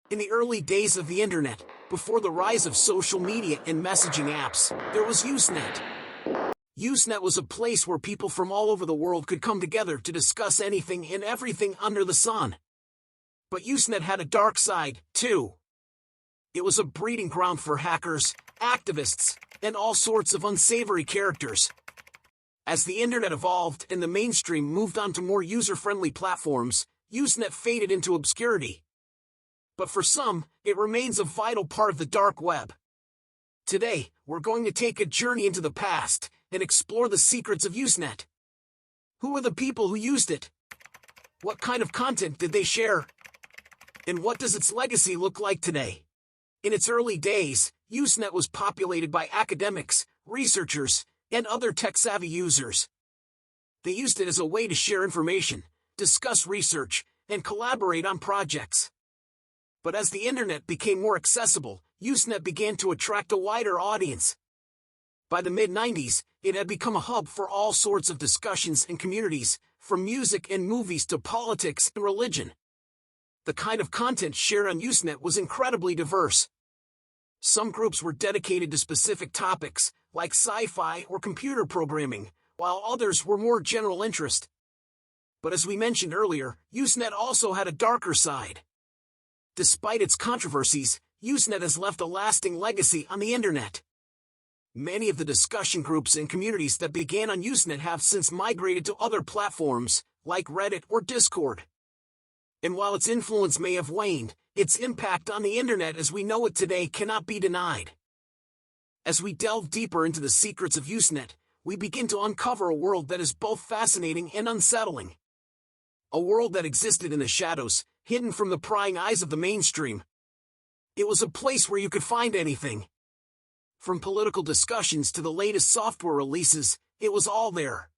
In the early days of the internet, before the rise of social media and messaging apps, there was Usenet. Usenet was a place where people from all over the world could come together to discuss anything and everything under the sun. But Usenet had a dark side, too. It was a breeding ground for hackers, activists, and all sorts of unsavory characters. As the internet evolved and the mainstream moved on to more user-friendly platforms, Usenet faded into obscurity. But for some, it remains a vital part of the dark web. Today, we're going to take a journey into the past and explore the secrets of Usenet. Who were the people who used it? What kind of content did they share? And what does its legacy look like today? In its early days, Usenet was populated by academics, researchers, and other tech-savvy users. They used it as a way to share information, discuss research, and collaborate on projects. But as the internet became more accessible, Usenet began to attract a wider audience. By the mid-90s, it had become a hub for all sorts of discussions and communities, from music and movies to politics and religion. The kind of content shared on Usenet was incredibly diverse. Some groups were dedicated to specific topics, like sci-fi or computer programming, while others were more general interest. But as we mentioned earlier, Usenet also had a darker side. Despite its controversies, Usenet has left a lasting legacy on the internet. Many of the discussion groups and communities that began on Usenet have since migrated to other platforms, like Reddit or Discord. And while its influence may have waned, its impact on the internet as we know it today cannot be denied. As we delve deeper into the secrets of Usenet, we begin to uncover a world that is both fascinating and unsettling. A world that existed in the shadows, hidden from the prying eyes of the mainstream. It was a place where you could find anything. From political discussions to the latest software releases, it was all there.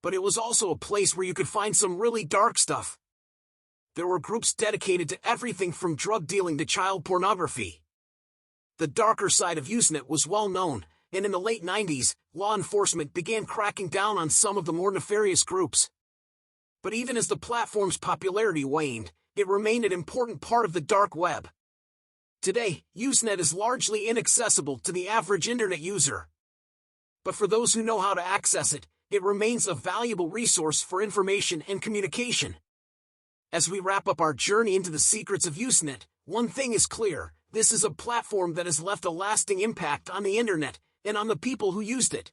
But it was also a place where you could find some really dark stuff. There were groups dedicated to everything from drug dealing to child pornography. The darker side of Usenet was well known, and in the late 90s, law enforcement began cracking down on some of the more nefarious groups. But even as the platform's popularity waned, it remained an important part of the dark web. Today, Usenet is largely inaccessible to the average internet user. But for those who know how to access it, it remains a valuable resource for information and communication. As we wrap up our journey into the secrets of Usenet, one thing is clear: this is a platform that has left a lasting impact on the internet and on the people who used it.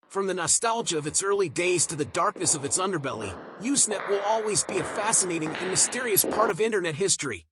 From the nostalgia of its early days to the darkness of its underbelly, Usenet will always be a fascinating and mysterious part of internet history.